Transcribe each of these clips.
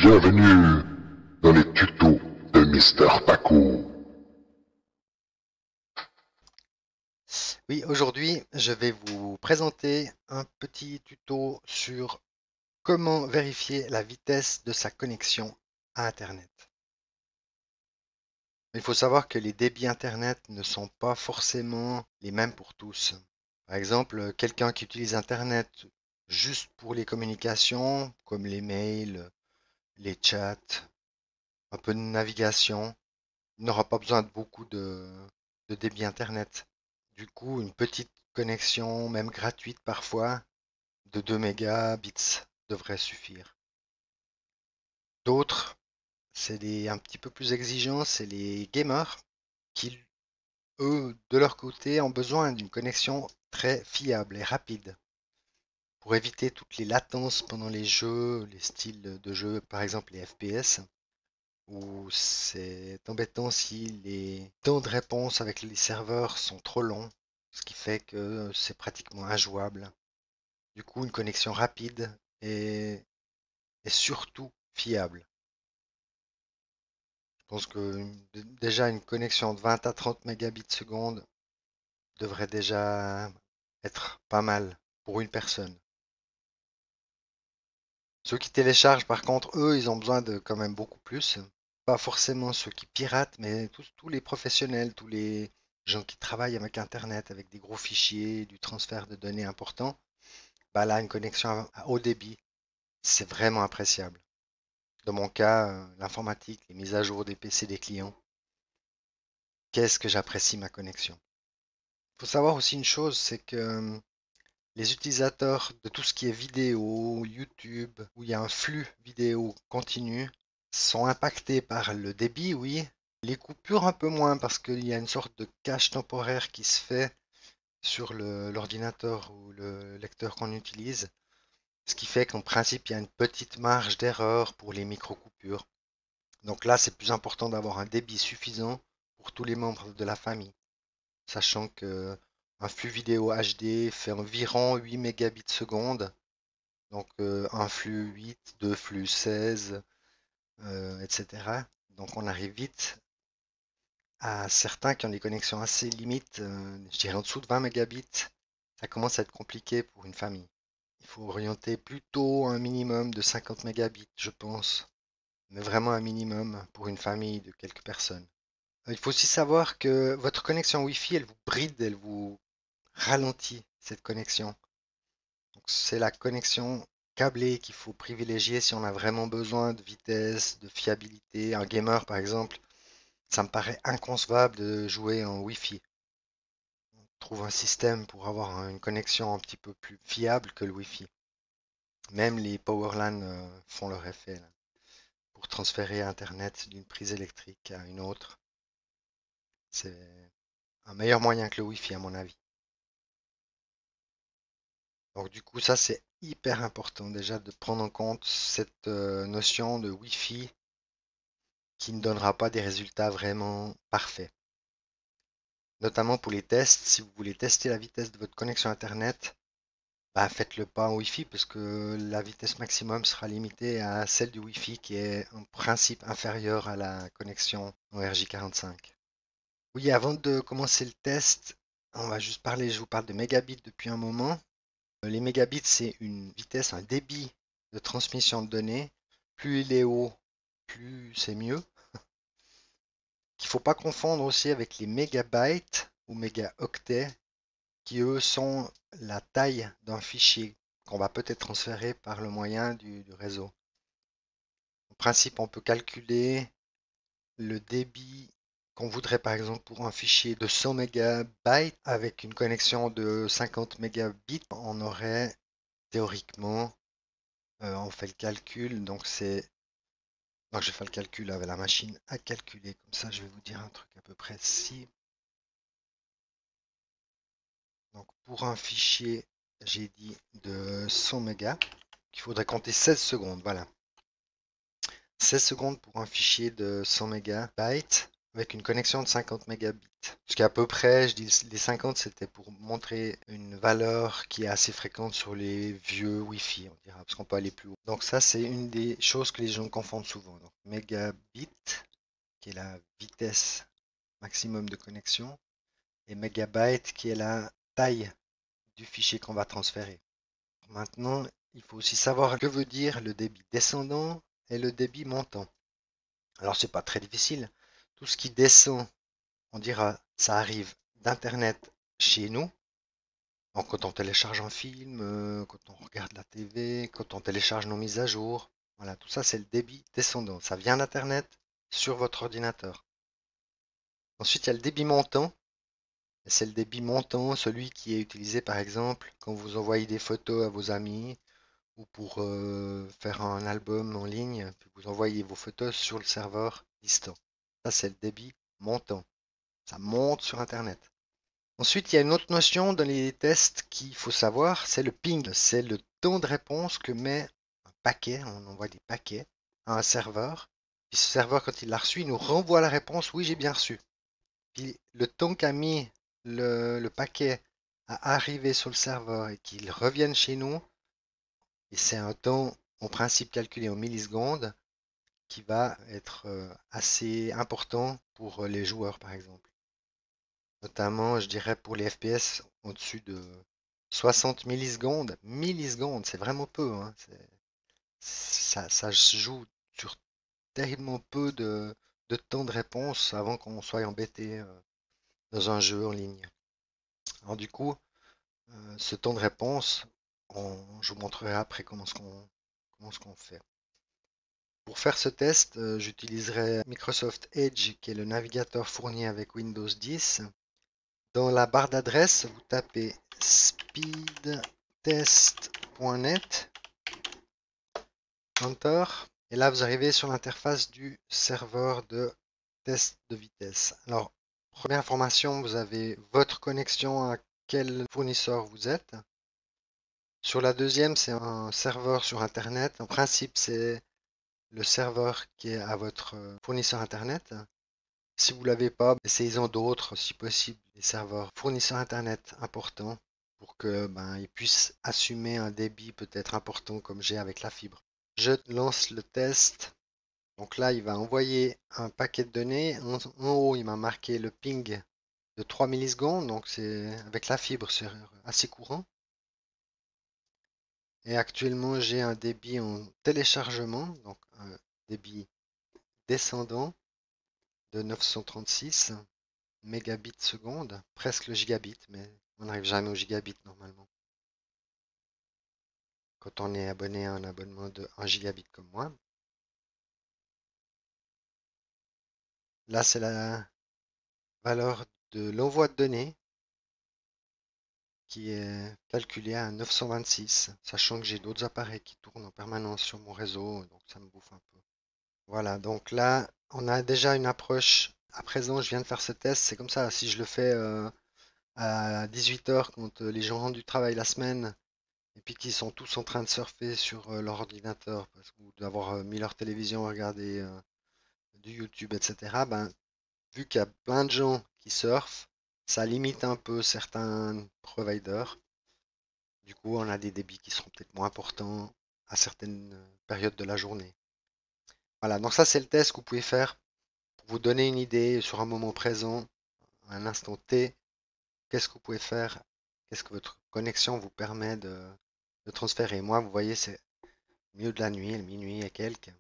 Bienvenue dans les tutos de Mister Paco. Oui, aujourd'hui, je vais vous présenter un petit tuto sur comment vérifier la vitesse de sa connexion à Internet. Il faut savoir que les débits Internet ne sont pas forcément les mêmes pour tous. Par exemple, quelqu'un qui utilise Internet juste pour les communications, comme les mails, les chats, un peu de navigation, n'aura pas besoin de beaucoup de débit Internet. Du coup, une petite connexion, même gratuite parfois, de 2 mégabits devrait suffire. D'autres, c'est les un petit peu plus exigeants, c'est les gamers qui, eux, de leur côté, ont besoin d'une connexion très fiable et rapide pour éviter toutes les latences pendant les jeux, les styles de jeu, par exemple les FPS, où c'est embêtant si les temps de réponse avec les serveurs sont trop longs, ce qui fait que c'est pratiquement injouable. Du coup, une connexion rapide et surtout fiable. Je pense que déjà une connexion de 20 à 30 mégabits seconde devrait déjà être pas mal pour une personne. Ceux qui téléchargent, par contre, eux, ils ont besoin de quand même beaucoup plus. Pas forcément ceux qui piratent, mais tous les professionnels, tous les gens qui travaillent avec Internet, avec des gros fichiers, du transfert de données important. Bah là, une connexion à haut débit, c'est vraiment appréciable. Dans mon cas, l'informatique, les mises à jour des PC des clients, qu'est-ce que j'apprécie ma connexion. Il faut savoir aussi une chose, c'est que les utilisateurs de tout ce qui est vidéo, YouTube, où il y a un flux vidéo continu, sont impactés par le débit, oui. Les coupures un peu moins parce qu'il y a une sorte de cache temporaire qui se fait sur l'ordinateur ou le lecteur qu'on utilise, ce qui fait qu'en principe, il y a une petite marge d'erreur pour les micro-coupures. Donc là, c'est plus important d'avoir un débit suffisant pour tous les membres de la famille, sachant que un flux vidéo HD fait environ 8 mégabits seconde, donc un flux 8, deux flux 16, etc. Donc on arrive vite à certains qui ont des connexions assez limites, je dirais en dessous de 20 mégabits, ça commence à être compliqué pour une famille. Il faut orienter plutôt un minimum de 50 mégabits, je pense, mais vraiment un minimum pour une famille de quelques personnes. Il faut aussi savoir que votre connexion Wi-Fi, elle vous bride, elle vous ralentit cette connexion. Donc c'est la connexion câblée qu'il faut privilégier si on a vraiment besoin de vitesse, de fiabilité. Un gamer, par exemple, ça me paraît inconcevable de jouer en Wi-Fi. On trouve un système pour avoir une connexion un petit peu plus fiable que le Wi-Fi. Même les Powerlan font leur effet là, pour transférer Internet d'une prise électrique à une autre. C'est un meilleur moyen que le Wi-Fi à mon avis. Donc du coup, ça c'est hyper important déjà de prendre en compte cette notion de Wi-Fi qui ne donnera pas des résultats vraiment parfaits. Notamment pour les tests, si vous voulez tester la vitesse de votre connexion Internet, bah, faites-le pas en Wi-Fi parce que la vitesse maximum sera limitée à celle du Wi-Fi qui est en principe inférieure à la connexion en RJ45. Oui, avant de commencer le test, on va juste parler, je vous parle de mégabits depuis un moment. Les mégabits, c'est une vitesse, un débit de transmission de données. Plus il est haut, plus c'est mieux. Qu'il ne faut pas confondre aussi avec les mégabytes ou mégaoctets, qui eux sont la taille d'un fichier qu'on va peut-être transférer par le moyen du réseau. En principe, on peut calculer le débit qu'on voudrait par exemple pour un fichier de 100 mégabytes avec une connexion de 50 mégabits. On aurait théoriquement, on fait le calcul, donc c'est... Donc je vais faire le calcul avec la machine à calculer, comme ça je vais vous dire un truc à peu près si. Donc pour un fichier, j'ai dit de 100 mégas, il faudrait compter 16 secondes, voilà. 16 secondes pour un fichier de 100 mégabytes. avec une connexion de 50 mégabits. Ce qui est à peu près, je dis les 50, c'était pour montrer une valeur qui est assez fréquente sur les vieux Wi-Fi, on dira, parce qu'on peut aller plus haut. Donc ça, c'est une des choses que les gens confondent souvent. Donc, mégabit, qui est la vitesse maximum de connexion, et mégabyte, qui est la taille du fichier qu'on va transférer. Maintenant, il faut aussi savoir que veut dire le débit descendant et le débit montant. Alors, c'est pas très difficile. Tout ce qui descend, on dira, ça arrive d'Internet chez nous. Donc, quand on télécharge un film, quand on regarde la TV, quand on télécharge nos mises à jour. Voilà, tout ça, c'est le débit descendant. Ça vient d'Internet sur votre ordinateur. Ensuite, il y a le débit montant. C'est le débit montant, celui qui est utilisé par exemple quand vous envoyez des photos à vos amis ou pour faire un album en ligne, puis vous envoyez vos photos sur le serveur distant. Ça, c'est le débit montant. Ça monte sur Internet. Ensuite, il y a une autre notion dans les tests qu'il faut savoir, c'est le ping. C'est le temps de réponse que met un paquet, on envoie des paquets à un serveur. Puis ce serveur, quand il l'a reçu, il nous renvoie la réponse, oui, j'ai bien reçu. Puis le temps qu'a mis le paquet à arriver sur le serveur et qu'il revienne chez nous, et c'est un temps en principe calculé en millisecondes qui va être assez important pour les joueurs par exemple. Notamment, je dirais pour les FPS au-dessus de 60 millisecondes. Millisecondes, c'est vraiment peu, hein. Ça se joue sur terriblement peu de temps de réponse avant qu'on soit embêté dans un jeu en ligne. Alors du coup, ce temps de réponse, je vous montrerai après comment ce qu'on fait. Pour faire ce test, j'utiliserai Microsoft Edge, qui est le navigateur fourni avec Windows 10. Dans la barre d'adresse, vous tapez speedtest.net, Enter, et là vous arrivez sur l'interface du serveur de test de vitesse. Alors, première information, vous avez votre connexion à quel fournisseur vous êtes. Sur la deuxième, c'est un serveur sur Internet. En principe, c'est le serveur qui est à votre fournisseur Internet. Si vous ne l'avez pas, essayez-en d'autres, si possible, des serveurs fournisseurs Internet importants pour que ils puissent assumer un débit peut-être important comme j'ai avec la fibre. Je lance le test. Donc là, il va envoyer un paquet de données. En haut, il m'a marqué le ping de 3 millisecondes. Donc c'est avec la fibre, c'est assez courant. Et actuellement, j'ai un débit en téléchargement, donc un débit descendant de 936 mégabits seconde, presque le gigabit, mais on n'arrive jamais au gigabit normalement. Quand on est abonné à un abonnement de 1 gigabit comme moi. Là, c'est la valeur de l'envoi de données qui est calculée à 926, sachant que j'ai d'autres appareils qui tournent en permanence sur mon réseau, donc ça me bouffe un peu. Voilà, donc là, on a déjà une approche. À présent, je viens de faire ce test, c'est comme ça. Si je le fais à 18 heures quand les gens rentrent du travail la semaine et puis qu'ils sont tous en train de surfer sur leur ordinateur ou d'avoir mis leur télévision, regarder du YouTube, etc., vu qu'il y a plein de gens qui surfent, ça limite un peu certains providers. Du coup, on a des débits qui seront peut-être moins importants à certaines périodes de la journée. Voilà, donc ça c'est le test que vous pouvez faire pour vous donner une idée sur un moment présent, à un instant T, qu'est-ce que vous pouvez faire, qu'est-ce que votre connexion vous permet de transférer. Moi, vous voyez, c'est milieu de la nuit, minuit et quelques.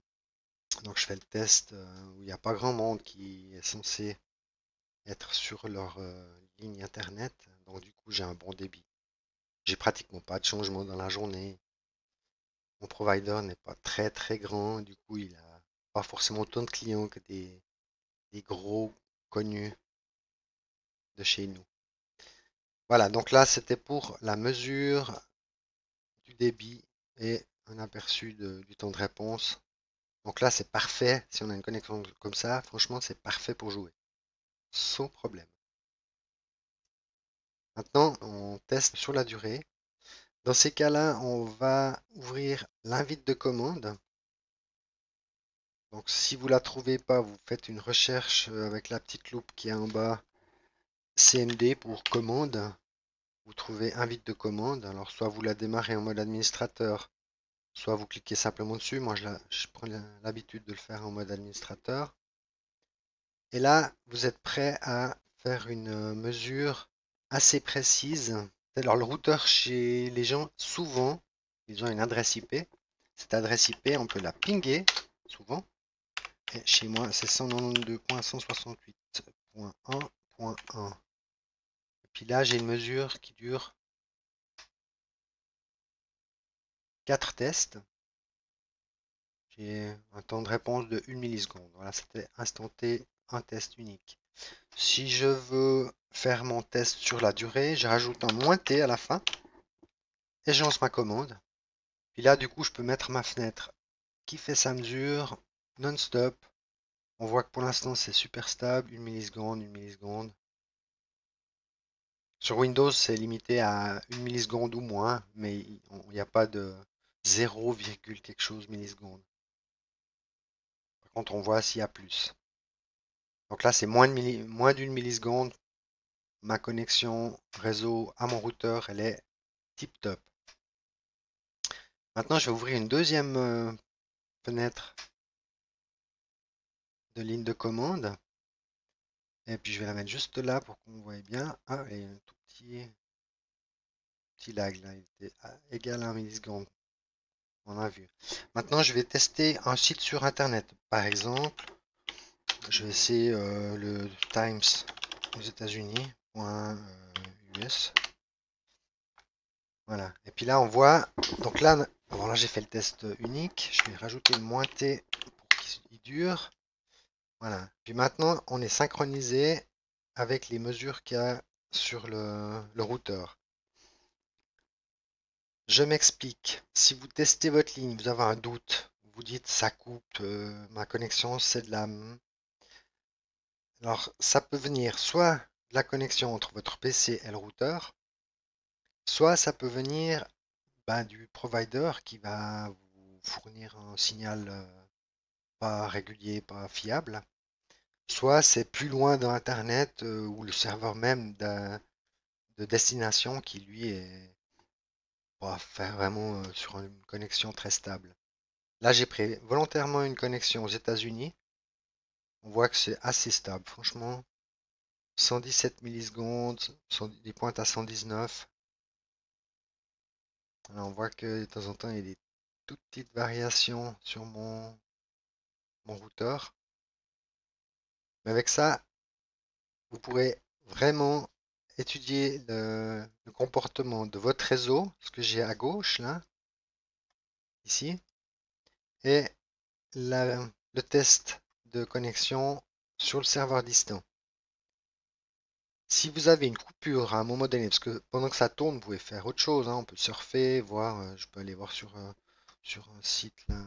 Donc je fais le test où il n'y a pas grand monde qui est censé être sur leur ligne internet. Donc du coup, j'ai un bon débit. J'ai pratiquement pas de changement dans la journée. Mon provider n'est pas très très grand. Du coup, il a pas forcément autant de clients que des gros connus de chez nous. Voilà, donc là, c'était pour la mesure du débit et un aperçu du temps de réponse. Donc là, c'est parfait. Si on a une connexion comme ça, franchement, c'est parfait pour jouer. Sans problème. Maintenant, on teste sur la durée. Dans ces cas-là, on va ouvrir l'invite de commande. Donc si vous la trouvez pas, vous faites une recherche avec la petite loupe qui est en bas, CMD pour commande. Vous trouvez invite de commande. Alors soit vous la démarrez en mode administrateur, soit vous cliquez simplement dessus. Moi je prends l'habitude de le faire en mode administrateur. Et là, vous êtes prêt à faire une mesure assez précise. Alors le routeur chez les gens, souvent, ils ont une adresse IP. Cette adresse IP, on peut la pinguer, souvent. Et chez moi, c'est 192.168.1.1. Et puis là, j'ai une mesure qui dure 4 tests. J'ai un temps de réponse de 1 milliseconde. Voilà, c'était instanté, un test unique. Si je veux faire mon test sur la durée, je rajoute un -t à la fin et je lance ma commande. Puis là, du coup, je peux mettre ma fenêtre qui fait sa mesure non-stop. On voit que pour l'instant, c'est super stable, 1 milliseconde, 1 milliseconde. Sur Windows, c'est limité à 1 milliseconde ou moins, mais il n'y a pas de 0, quelque chose milliseconde. Par contre, on voit s'il y a plus. Donc là, c'est moins d'une milliseconde. Ma connexion réseau à mon routeur, elle est tip top. Maintenant, je vais ouvrir une deuxième fenêtre de ligne de commande. Et puis, je vais la mettre juste là pour qu'on voit bien. Ah, et un tout petit lag là. Il était égal à 1 milliseconde. On a vu. Maintenant, je vais tester un site sur Internet. Par exemple, je vais essayer le Times aux États-Unis, .us. Voilà. Et puis là, on voit. Donc là, bon, là j'ai fait le test unique. Je vais rajouter le -t pour qu'il dure. Voilà. Puis maintenant, on est synchronisé avec les mesures qu'il y a sur le routeur. Je m'explique. Si vous testez votre ligne, vous avez un doute, vous dites ça coupe, ma connexion c'est de la... Alors ça peut venir soit de la connexion entre votre PC et le routeur, soit ça peut venir du provider qui va vous fournir un signal pas régulier, pas fiable. Soit c'est plus loin dans Internet ou le serveur même de destination qui lui va faire vraiment sur une connexion très stable. Là, j'ai pris volontairement une connexion aux États-Unis. On voit que c'est assez stable. Franchement, 117 millisecondes, il pointe à 119. Là, on voit que de temps en temps, il y a des toutes petites variations sur mon routeur. Mais avec ça, vous pourrez vraiment étudier le comportement de votre réseau, ce que j'ai à gauche, là, ici, et le test de connexion sur le serveur distant. Si vous avez une coupure à un moment donné, parce que pendant que ça tourne, vous pouvez faire autre chose, hein, on peut surfer, voir, je peux aller voir sur un site là,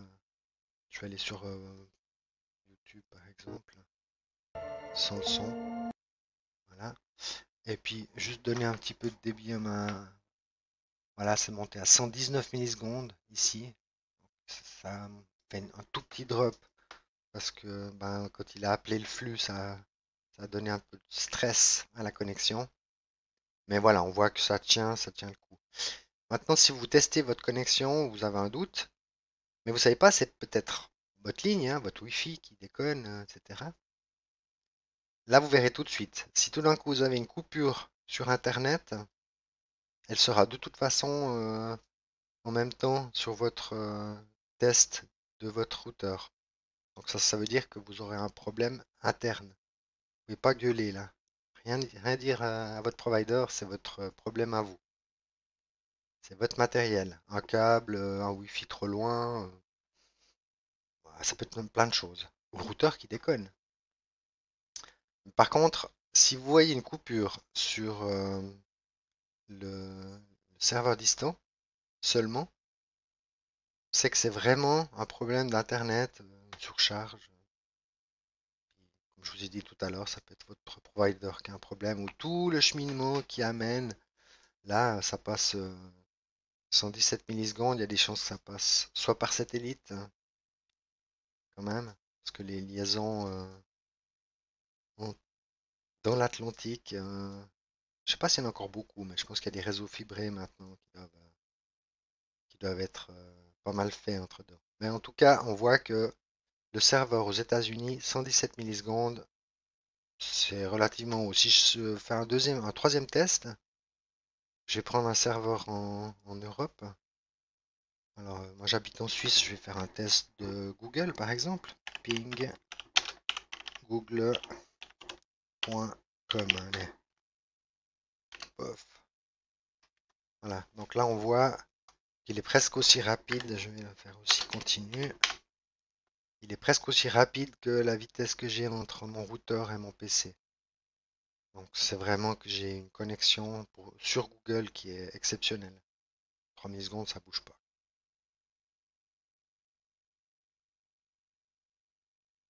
je vais aller sur YouTube par exemple, sans le son, voilà, et puis juste donner un petit peu de débit à voilà, c'est monté à 119 millisecondes ici, ça fait un tout petit drop, parce que quand il a appelé le flux, ça a donné un peu de stress à la connexion, mais voilà, on voit que ça tient le coup. Maintenant, si vous testez votre connexion, vous avez un doute, mais vous savez pas, c'est peut-être votre ligne, hein, votre Wi-Fi qui déconne, etc. Là, vous verrez tout de suite. Si tout d'un coup vous avez une coupure sur Internet, elle sera de toute façon en même temps sur votre test de votre routeur. Donc ça veut dire que vous aurez un problème interne. Vous pouvez pas gueuler là. Rien dire à votre provider, c'est votre problème à vous. C'est votre matériel. Un câble, un Wi-Fi trop loin, ça peut être même plein de choses. Ou le routeur qui déconne. Par contre, si vous voyez une coupure sur le serveur distant seulement, c'est que c'est vraiment un problème d'Internet, une surcharge. Comme je vous ai dit tout à l'heure, ça peut être votre provider qui a un problème ou tout le cheminement qui amène. Là, ça passe 117 millisecondes. Il y a des chances que ça passe soit par satellite, hein, quand même. parce que les liaisons dans l'Atlantique, je sais pas s'il y en a encore beaucoup, mais je pense qu'il y a des réseaux fibrés maintenant qui doivent être pas mal faits entre deux. Mais en tout cas, on voit que le serveur aux États-Unis, 117 millisecondes, c'est relativement haut. Si je fais un troisième test, je vais prendre un serveur en Europe. Alors, moi j'habite en Suisse, je vais faire un test de Google par exemple. Ping google.com. Allez, pof. Voilà, donc là on voit qu'il est presque aussi rapide. Je vais le faire aussi continu. Il est presque aussi rapide que la vitesse que j'ai entre mon routeur et mon PC. Donc c'est vraiment que j'ai une connexion sur Google qui est exceptionnelle. 3 millisecondes, ça bouge pas.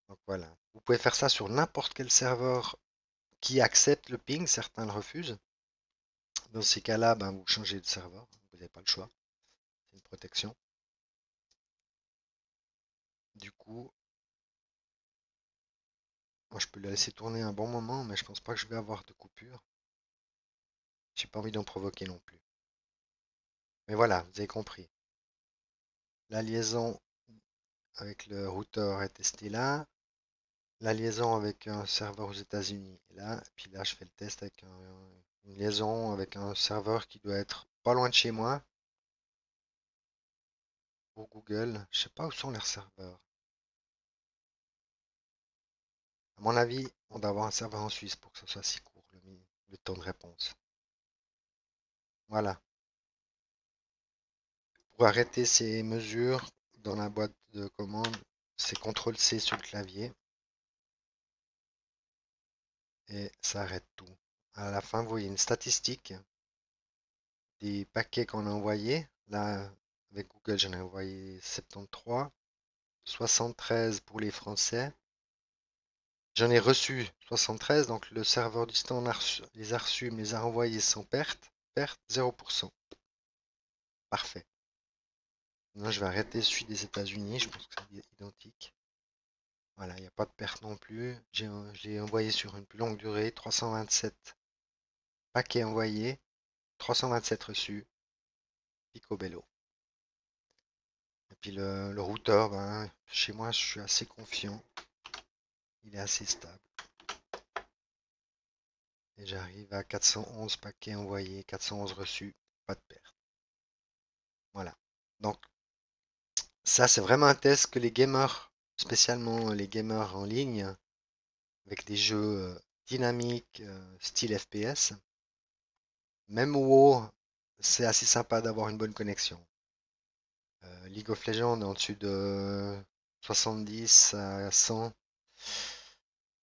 Donc voilà. Vous pouvez faire ça sur n'importe quel serveur qui accepte le ping. Certains le refusent. Dans ces cas-là, ben, vous changez de serveur. Vous n'avez pas le choix. C'est une protection. Du coup, moi je peux le laisser tourner un bon moment, mais je pense pas que je vais avoir de coupure. J'ai pas envie d'en provoquer non plus. Mais voilà, vous avez compris. La liaison avec le routeur est testée là. La liaison avec un serveur aux États-Unis est là. Et puis là, je fais le test avec une liaison avec un serveur qui doit être pas loin de chez moi pour Google. Je sais pas où sont leurs serveurs. À mon avis, on doit avoir un serveur en Suisse pour que ce soit si court, le temps de réponse. Voilà. Pour arrêter ces mesures dans la boîte de commande, c'est CTRL-C sur le clavier et ça arrête tout. À la fin, vous voyez une statistique des paquets qu'on a envoyés. Là, avec Google, j'en ai envoyé 73, 73 pour les Français. J'en ai reçu 73, donc le serveur du stand les a reçus, me les a envoyés sans perte. Perte 0%. Parfait. Maintenant, je vais arrêter celui des États-Unis. Je pense que c'est identique. Voilà, il n'y a pas de perte non plus. J'ai envoyé sur une plus longue durée. 327 paquets envoyés. 327 reçus. Picobello. Et puis le routeur, ben, chez moi, je suis assez confiant. Il est assez stable. Et j'arrive à 411 paquets envoyés, 411 reçus. Pas de perte. Voilà. Donc, ça, c'est vraiment un test que les gamers, spécialement les gamers en ligne, avec des jeux dynamiques, style FPS, même WoW, c'est assez sympa d'avoir une bonne connexion. League of Legends, en dessus de 70 à 100,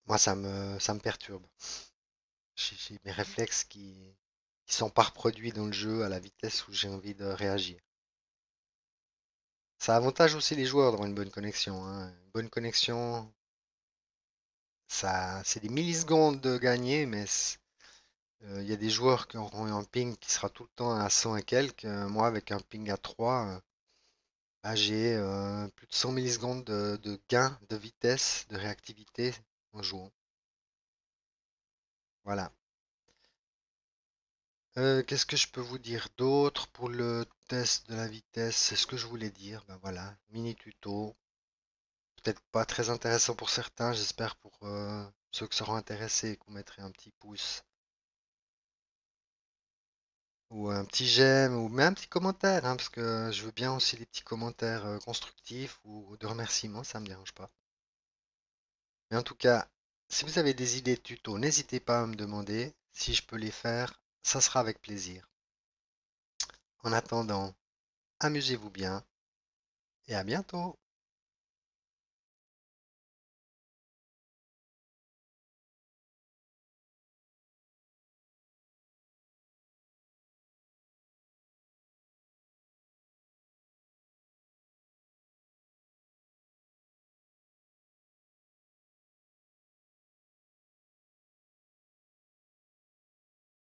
moi, ça me perturbe. J'ai mes réflexes qui sont pas reproduits dans le jeu à la vitesse où j'ai envie de réagir. Ça avantage aussi les joueurs d'avoir une bonne connexion, hein. Une bonne connexion, ça, c'est des millisecondes de gagner, mais il y a des joueurs qui auront un ping qui sera tout le temps à 100 et quelques. Moi, avec un ping à 3, j'ai plus de 100 millisecondes de gain de vitesse, de réactivité en jouant. Voilà. Qu'est-ce que je peux vous dire d'autre pour le test de la vitesse? C'est ce que je voulais dire. Ben voilà, mini tuto. Peut-être pas très intéressant pour certains, j'espère pour ceux qui seront intéressés, qu'on mettrait un petit pouce ou un petit j'aime ou même un petit commentaire, hein, parce que je veux bien aussi les petits commentaires constructifs ou de remerciements, ça me dérange pas. Mais en tout cas, si vous avez des idées de tutos, n'hésitez pas à me demander si je peux les faire, ça sera avec plaisir. En attendant, amusez-vous bien et à bientôt.